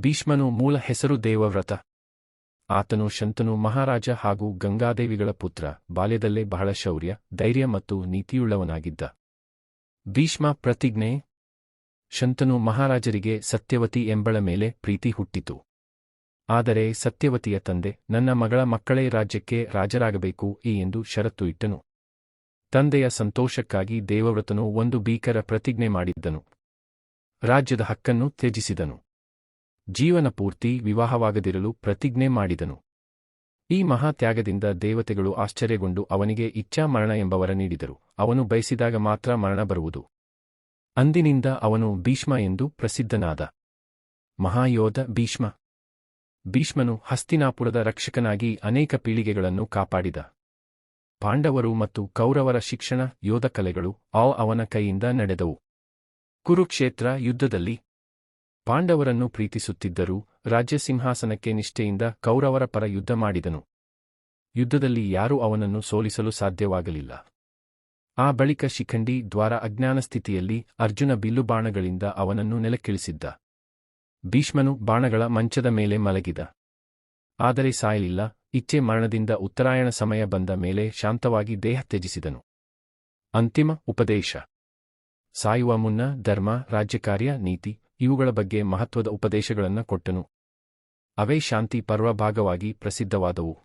ಭೀಷ್ಮನು ಮೂಲ ಹೆಸರು ದೇವವ್ರತ. ಆತನು ಶಂತನು ಮಹಾರಾಜ ಹಾಗೂ ಗಂಗಾದೇವಿಗಳ ಪುತ್ರ. ಬಾಲ್ಯದಲ್ಲೇ ಬಹಳ ಶೌರ್ಯ, ಧೈರ್ಯ ಮತ್ತು ನೀತಿಯುಳ್ಳವನಾಗಿದ್ದ. ಭೀಷ್ಮ ಪ್ರತಿಜ್ಞೆ. ಶಂತನು ಮಹಾರಾಜರಿಗೆ ಸತ್ಯವತಿ ಎಂಬಳ ಮೇಲೆ ಪ್ರೀತಿ ಹುಟ್ಟಿತು. ಆದರೆ ಸತ್ಯವತಿಯ ತಂದೆ, ನನ್ನ ಮಗಳ ಮಕ್ಕಳೇ ರಾಜ್ಯಕ್ಕೆ ರಾಜರಾಗಬೇಕು ಎಂದು ಷರತ್ತು ಇಟ್ಟನು. ತಂದೆಯ ಸಂತೋಷಕ್ಕಾಗಿ ದೇವವ್ರತನು ಒಂದು ಭೀಕರ ಪ್ರತಿಜ್ಞೆ ಮಾಡಿದ್ದನು. ರಾಜ್ಯದ ಹಕ್ಕನ್ನು ತ್ಯಜಿಸಿದನು. ಜೀವನ ಪೂರ್ತಿ ವಿವಾಹವಾಗದಿರಲು ಪ್ರತಿಜ್ಞೆ ಮಾಡಿದನು. ಈ ಮಹಾತ್ಯಾಗದಿಂದ ದೇವತೆಗಳು ಆಶ್ಚರ್ಯಗೊಂಡು ಅವನಿಗೆ ಇಚ್ಛಾ ಮರಣ ಎಂಬ ವರ ನೀಡಿದರು. ಅವನು ಬಯಸಿದಾಗ ಮಾತ್ರ ಮರಣ ಬರುವುದು. ಅಂದಿನಿಂದ ಅವನು ಭೀಷ್ಮ ಎಂದು ಪ್ರಸಿದ್ಧನಾದ. ಮಹಾಯೋಧ ಭೀಷ್ಮ. ಭೀಷ್ಮನು ಹಸ್ತಿನಾಪುರದ ರಕ್ಷಕನಾಗಿ ಅನೇಕ ಪೀಳಿಗೆಗಳನ್ನು ಕಾಪಾಡಿದ. ಪಾಂಡವರು ಮತ್ತು ಕೌರವರ ಶಿಕ್ಷಣ, ಯೋಧ ಕಲೆಗಳು ಅವನ ಕೈಯಿಂದ ನಡೆದವು. ಕುರುಕ್ಷೇತ್ರ ಯುದ್ಧದಲ್ಲಿ ಪಾಂಡವರನ್ನು ಪ್ರೀತಿಸುತ್ತಿದ್ದರೂ ರಾಜ್ಯಸಿಂಹಾಸನಕ್ಕೆ ನಿಷ್ಠೆಯಿಂದ ಕೌರವರ ಪರ ಯುದ್ಧ ಮಾಡಿದನು. ಯುದ್ಧದಲ್ಲಿ ಯಾರೂ ಅವನನ್ನು ಸೋಲಿಸಲು ಸಾಧ್ಯವಾಗಲಿಲ್ಲ. ಆ ಬಳಿಕ ಶಿಖಂಡಿ ದ್ವಾರ ಅಜ್ಞಾನ ಸ್ಥಿತಿಯಲ್ಲಿ ಅರ್ಜುನ ಬಿಲ್ಲುಬಾಣಗಳಿಂದ ಅವನನ್ನು ನೆಲಕ್ಕಿಳಿಸಿದ್ದ. ಭೀಷ್ಮನು ಬಾಣಗಳ ಮಂಚದ ಮೇಲೆ ಮಲಗಿದ. ಆದರೆ ಸಾಯಲಿಲ್ಲ. ಇಚ್ಛೆ ಮರಣದಿಂದ ಉತ್ತರಾಯಣ ಸಮಯ ಬಂದ ಮೇಲೆ ಶಾಂತವಾಗಿ ದೇಹ ತ್ಯಜಿಸಿದನು. ಅಂತಿಮ ಉಪದೇಶ. ಸಾಯುವ ಮುನ್ನ ಧರ್ಮ, ರಾಜ್ಯಕಾರ್ಯ, ನೀತಿ ಇವುಗಳ ಬಗ್ಗೆ ಮಹತ್ವದ ಉಪದೇಶಗಳನ್ನು ಕೊಟ್ಟನು. ಅವೇ ಶಾಂತಿ ಪರ್ವ ಭಾಗವಾಗಿ ಪ್ರಸಿದ್ಧವಾದವು.